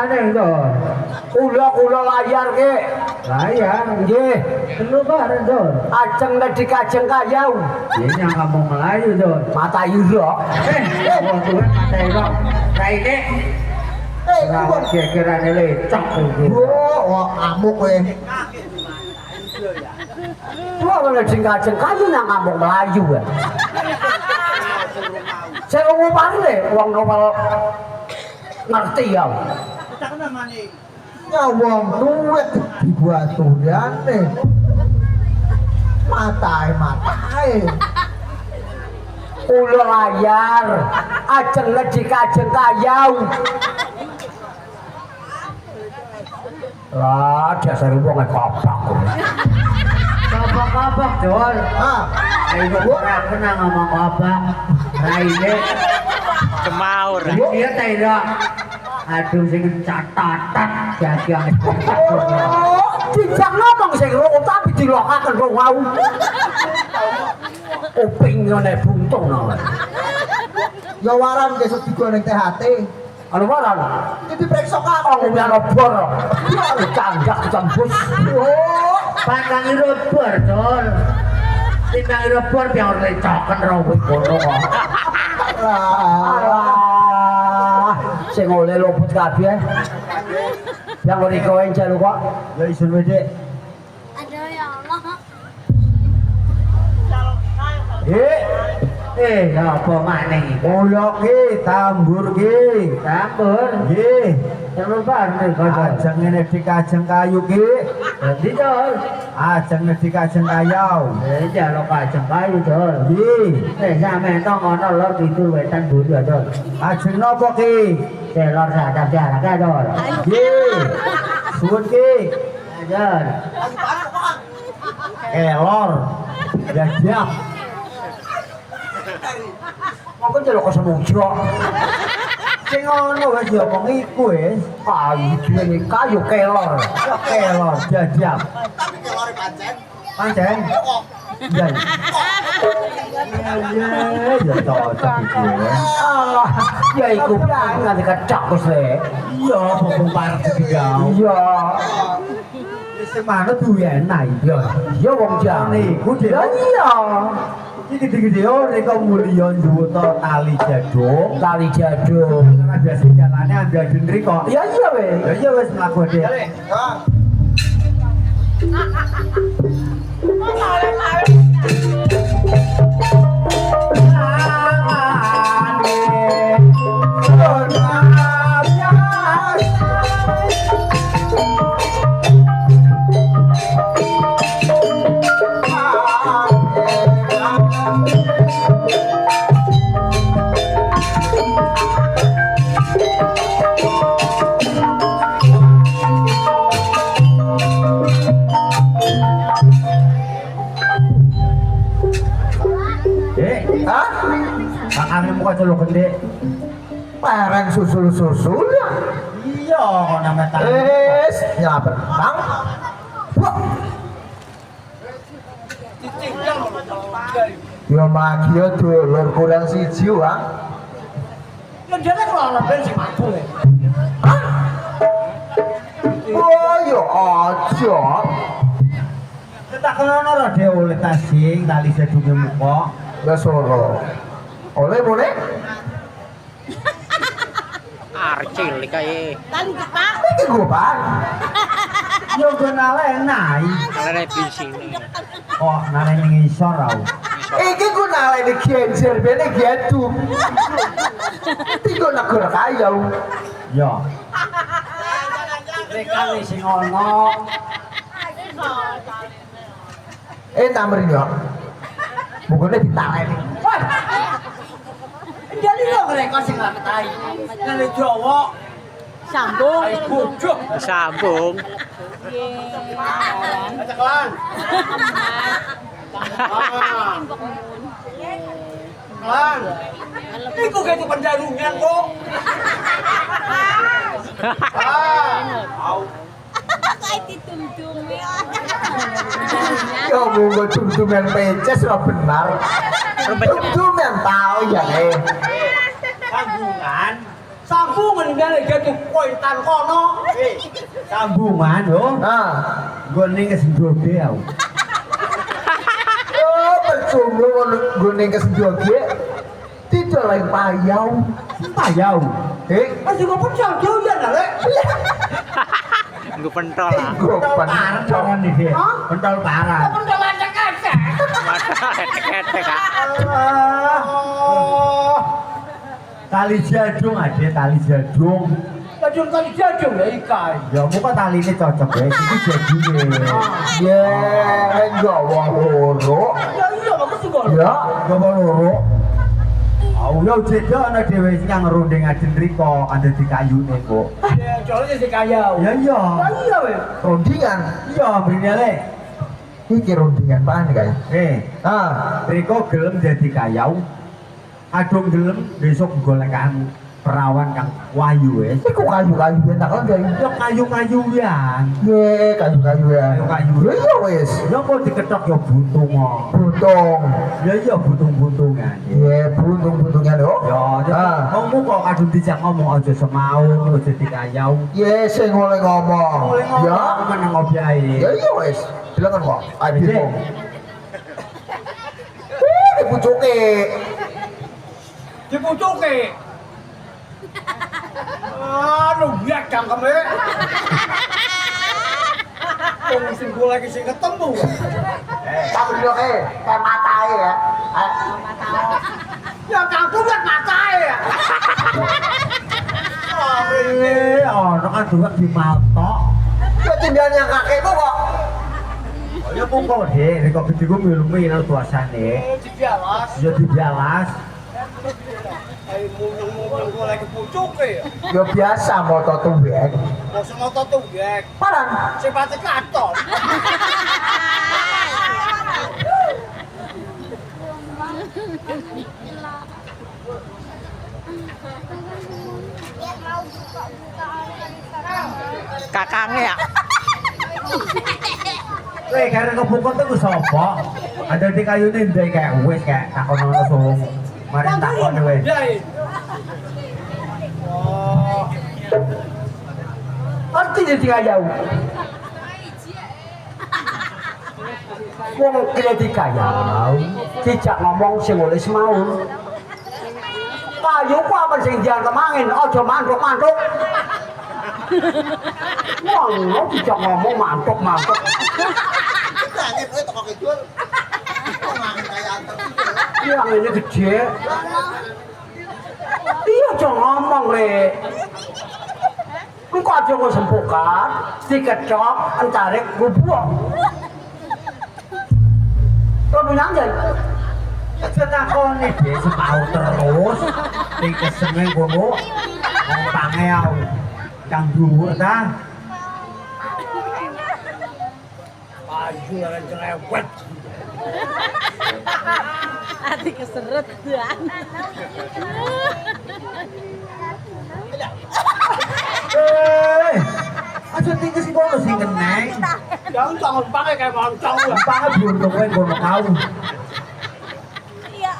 maneh to. Kula layar ke. Layar. Nggih. Telu bareng to. Ajeng nedhi kajeng kayau. Ini yang kampung Melayu to. Mata ira. Wong tuwa mata ira. Raine. Rawat gegerane lecok iki. Oh, amuk kowe. Wong nedhi kajeng kayu nang kampung Melayu. Saya ngomongane wong nopal ngerti ya. Ya wong duit dibuaturiane. Matae. Kula layar, ajeng nedhi kajeng kayau. Lah, dasar wong koprak. Kabak-kabak, Dol. Ah, Ayo ora kena ngomong kabak. Raine. Cemaur. Iya ta ira. Aduh sing catatat dagang. Oh, dijak ngomong sing ngono tapi dilokaken wong wau. Kuping ngene buntung no. ya waran besok digoreng THT. Anu waran. Iki diperiksa Oh, ngene bor. Ya candak tembus. Oh, Patang robor, Dol. Timbang robor biar lecoken rawe kono kok. Alah, sing oleh luput kabeh. Yang mriko encer kok. Ya isun wae, Dik. Aduh ya Allah. Apa maneh iki? uyok ki, tambur ki. Campur. Nggih. Terus bareng kok. Ajeng ngene di kajeng kayu ki. Dadi, Dol. Ajeng ngene di kajeng kayau. Jaluk kajeng kayu, Dol. Nggih. Sampeyan to ngono lor kidul wetan buri, Dol. Ajeng napa ki? Celor sadap jarak, Dol. Nggih. Suwun ki. Dol. Elor. Ya siap. Monggo njaluk kesemujo. Sing ngono wis diomong iku wis. Kayu dene kayu kelor. Ya elor, ya siap. Pancen. Ya. Ya cocok iki. Alah, ya iku nganti kecak wis le. Iya, mumpung parek digawe. Iya. Wis mana duwe enak Ya, ya wong jane. Niku, Dik. Ya iya. Iki gede-gede ora kok mulya njuwuta tali jadung. Tali jadung. Ora biasa jalane ambil nriko. Ya iya we. Ya iya wis mlaku Dik. Hah? Pakane muka celuk gede. Pereng susul-susul ya. Iya, kok nama tali. Nyelapet bang. Wah. Ya magi ya dulur kurang siji wang. Ya jane kok ben sing mampu. Hah? Oh ya aja. Tak kena ora dhewe oleh tasing tali jadunge muka. Ya soro. Oleh boleh? Arcil kae. Tali Jepang. Iki gua bang. Yo kenale enak. Kalane bising. Oh, nane ning isor ra. Iki gua nalai di genjer bene gitu. Tiga negara kaya. Yo. Rekane sing ono. Tamrin yo. Bukannya ditaleni. Wah. Jadi lo mereka sing gak ketai. Kali Jawa Sambung. ai bojo. Sambung. Ceklan. Lan. Iku kayak penjarungan kok. Kayak ditum-tum ya. Ya monggo tum-tumen peces ora benar. Tum-tumen tau ya Tanggungan Sambungan ngene gitu pointan kono. Sambungan yo. Nah, Gue ning kesendoge aku. oh percuma gue ning kesenjoge. Tidak lagi payau. Payau. Masih kok pencang jauh ya lek. Gue pentol lah. Gue Parah jangan nih dia. Pentol parah. Pencang lecek-lecek. Ketek kak. Tali jadung ada tali jadung. Jadung kali jadung ya ikai. Ya muka tali ini cocok ya. Itu jadungnya. ya gawa loro. Ya iya bagus juga. Ya, Coba loro. Oh ya jeda ana dhewe sing ngerunding ajen riko ada di kayune kok. Ya jolnya si kaya. Ya iya. Ya iya weh. rundingan. Iya mrene le. Iki rundingan pan kae. Ah, riko gelem dadi kayau. Adung gelem besok golekan perawan kang wayu wis. Iku kayu-kayu enak kan kae. Ya kayu-kayu ya. Ye, kayu-kayu ya. Kayu-kayu. Ya iya wis. Ya kok diketok ya buntung kok. Buntung. Ya iya buntung-buntungan. Ye, buntung-buntungan lho. Ya, kamu kok kadung dijak ngomong aja semau aja dikayau. Ye, sing oleh ngomong. Ya. meneng obiae. Ya iya wis. Silakan kok. Ayo Bisa. bingung. Dipucuke. Dipucuke. Aduh, biar cangkeme. Wong sing gue lagi sing ketemu. Kamu diloke kayak matae ya. Ya cangkem kan matae ya. Ono kan juga di matok. Ketinggalan yang kakekku kok. Ya pokok deh, nek kok gede milumi nang tuasane. Dibialas. Ya dibalas. Ayo mung gue lagi pucuke ya. Ya biasa moto tuwek. Mau semoto tuh gek. Parang. Sipate katon. Kakangnya ya. Karena kebukon tuh sapa? Ada di kayu ini ndek kayak wis kayak takon ono sung. Mari takon wis. Jai. Oh. Ngerti jadi kayau. Wong kene dikayau, dijak ngomong sing oleh semaun. Kayu ku apa sing dianggep angin, aja mantuk-mantuk. Wong lo dijak ngomong mantuk-mantuk. Yang ini gede. Iya aja ngomong le. Engko aja nggo sempukan, diketok, entarek gubuk. Terus nyanyi. Aja takoni deh semau terus. Ning kesenge kono. Wong pangeau. Kang dhuwur ta. Ayo lan cerewet. Hati keseret dan. Aja tinggal si kono sing keneng. Jangan jangan pakai kayak moncong ya. Pange buntung kowe kono kau. Iya.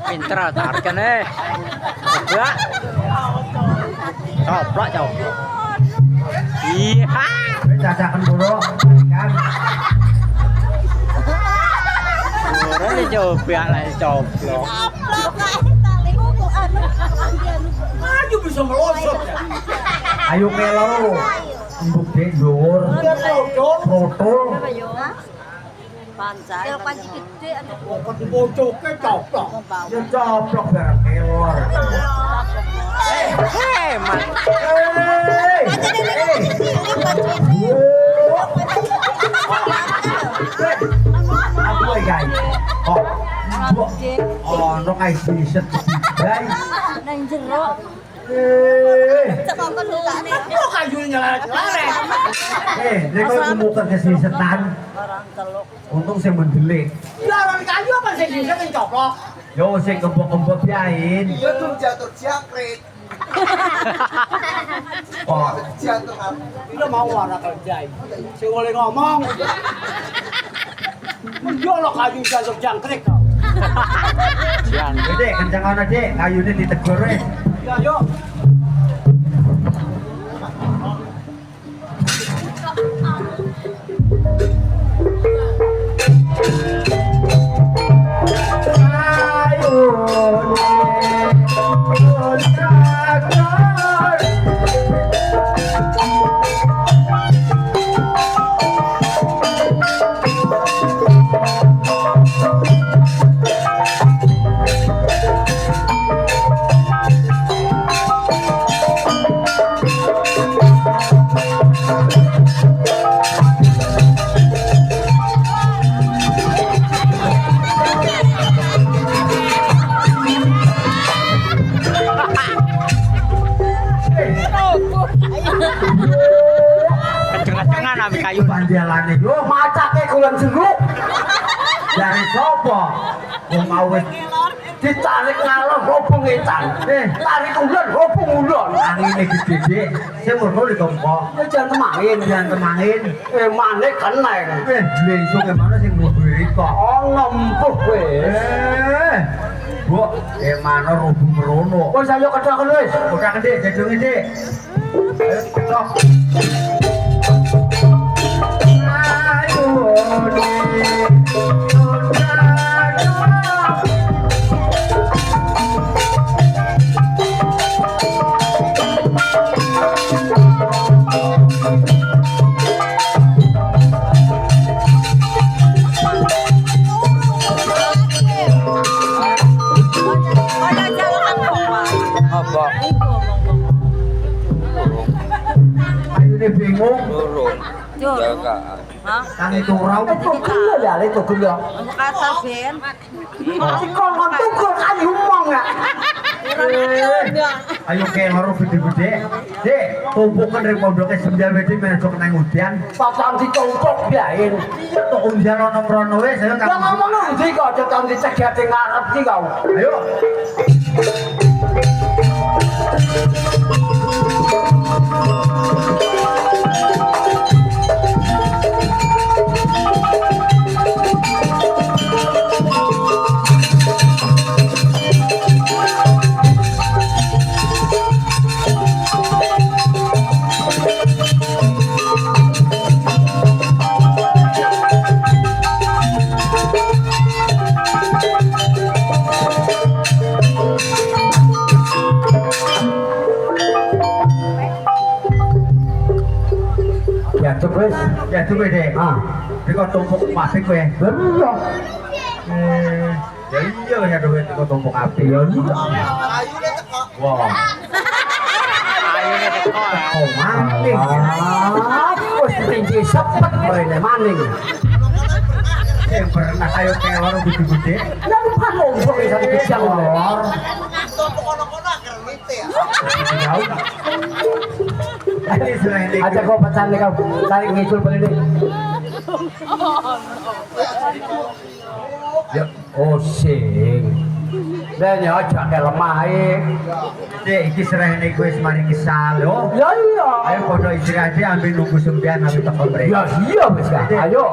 Pinter tarkan Coba. Coplok coplok. Iya. Cacakan dulu kan. Orang ini coba lah coplok. Ayo bisa melosot ya. Ayo melo. Embuk dek dhuwur. Dia produk. Protol. Pancai. Panci gede ada. Kok dibocoke coplok. Ya coplok bareng kelor. Hemat. Hei. Apa guys? Oh. Ono kae siset guys. Nang jero. Kok kayunya lari-lari. Dia kalau muter ke sisetan. Untung saya mendelik. Ya orang kayu apa sih bisa mencoplok. Yo saya kembok-kembok biain. Iya tuh jatuh jangkrik. Oh, Jatuh apa? Ini mau warna kerja. Saya boleh ngomong. Dia lo kayu jatuh jangkrik kau. Siang. Dek, kencang ana Dek, kayune ditegur wis. Ya yuk. Kenceng-kencengan ambil kayu. Pandialane yo Macake kulan jeruk. dari sapa? Wong mau wis Ditarik ngalor hubung etan. Tarik ulan hubung ulan. angine gede Dek. Sing ngono lho kok. Ya jangan temangin. Jangan temangin. Manik keneng. Langsung ke mana sing nguburi kok. Oh ngempuk wis. Bu, mana rubung merono. Wis ayo kedhaken wis. Udah gede, jadunge Dek. Ayo ketok. Ayo Apa? Ayune bingung. Turun. Jaga. Hah? Kang itu rau. Itu gila ya, itu gila. Kamu kata Ben? Si kongkon tukul ayu mong ya. Ayo ke loro gede-gede. Dek, tumpukan dari pondoknya 9 meter menjok nang udian. Papan ditumpuk biarin. Tok unjar ana mrono wis ayo Ya Kang. ngomong nanti kok jangan dicegah di ngarep ki kau. Ayo. Ya wis. Ya tuh Dek. Ah. Iki kok tumpuk pabrik kowe. Lah iya. Ya iya ya duwe kok tumpuk api ya. Wah, Ayunya teko. oh maning. Ah, wis tinggi sepet mrene maning. Sing pernah ayo ke loro gede-gede. Lah lupa ngobrol wis sak kecil lor. Tahu. Ini sudah ini. Aja kau pecan kau tarik ngisul balik deh. Ya, Oh sing. Dan ya aja ke lemah Dek, iki serahane kowe semari kisah lho. Ya iya. Ayo podo istirahat ambil nunggu sembian ambil toko Ya mereka. iya wis ya. Ayo.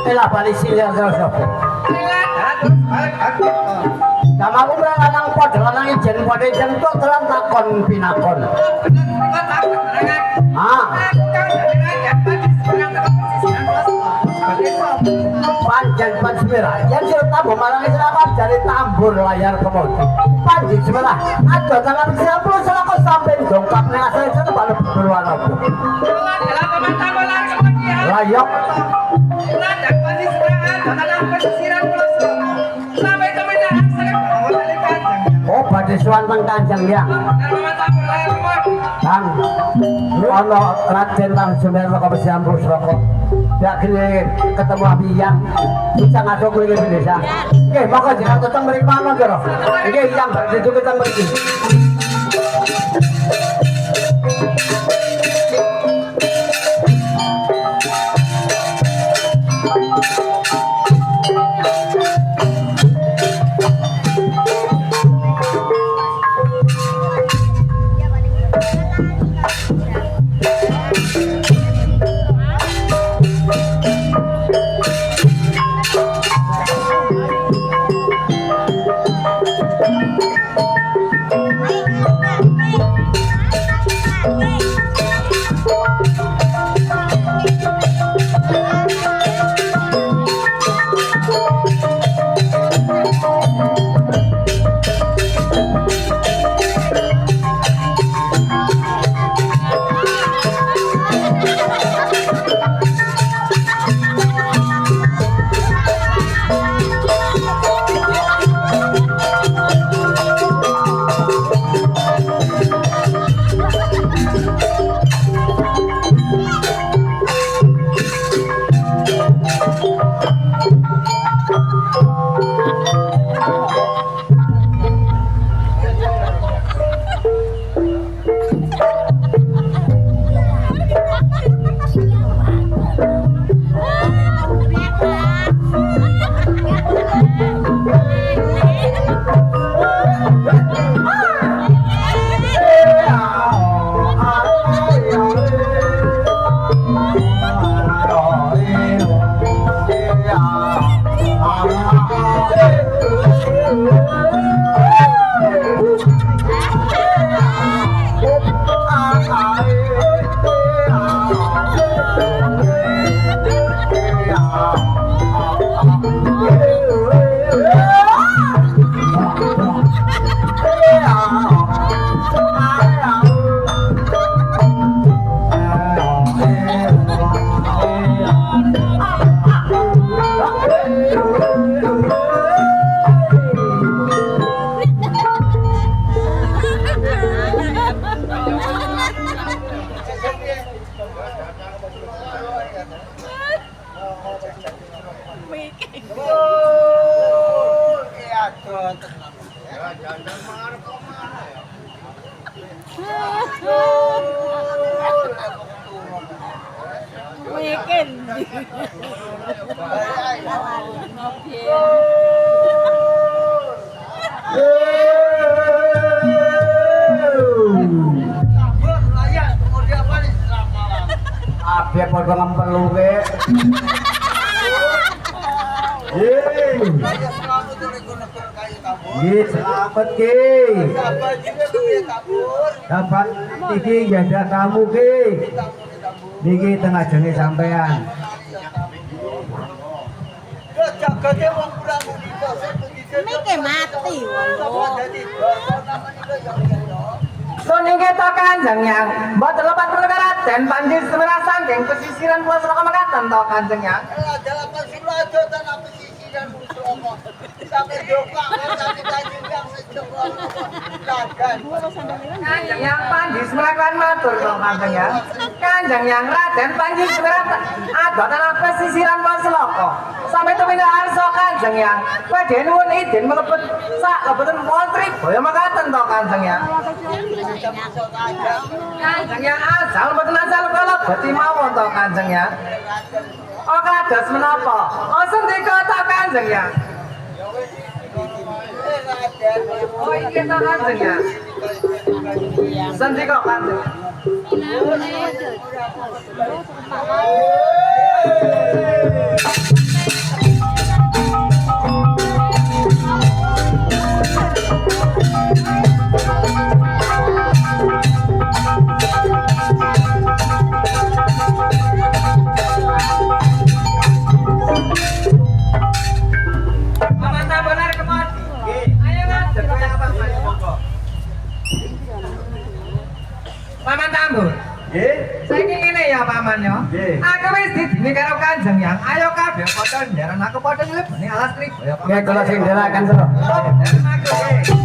Elah balik silir terus. Sama aku meranang pot, lanang ijen pot ijen kok telan takon pinakon. Panjen Semera, yang cerita malang selamat dari tambur layar kemudi. Panjen Semera, ada tangan siapa lu selakon sampai dongkap nih asal itu pada berwarna apa? Layok. Oh, pada suanteng kanjeng ya. Kang, ono Raden Kang Semera kok bisa ambrus rokok. Ya kene ketemu abiyang bisa ngaduk kuwi ke desa. Nggih, monggo jenengan teteng mriki mawon to. Nggih, yang dadi keteng mriki. Weekend. Abi padha ngempelu ke. Nggih, selamat ki. Dapat iki jada kamu ki. Niki tengah jenge sampean. Mike mati wae. Suningke to Kanjeng Yang, mboten lepat perkara den Panji Semera saking pesisiran Pulau Sroko mekaten to Kanjeng Yang. Kanjeng Yang Panji Semera kan matur to Kanjeng Yang. Kanjeng Yang Raden Panji Semera adot ana pesisiran Pulau Sroko. Sampai tumindak arsa Kanjeng Yang, badhe nuwun idin mlebet sak lebeten Polri Boyo mekaten to Kanjeng Yang. Kanjeng Yang asal mboten asal kala beti mawon to Kanjeng Yang. Oh kados menapa? Oh sendika to Kanjeng Yang. Oh iki to Kanjeng Yang. Sendika Kanjeng. Paman Tambur. Nggih. Saiki ngene ya paman yo. Nggih. Aku wis didini karo Kanjeng Yang. Ayo kabeh padha nderan aku padha ngleboni alas trip. Nggih kula sing nderakan, Tru. Nderan aku.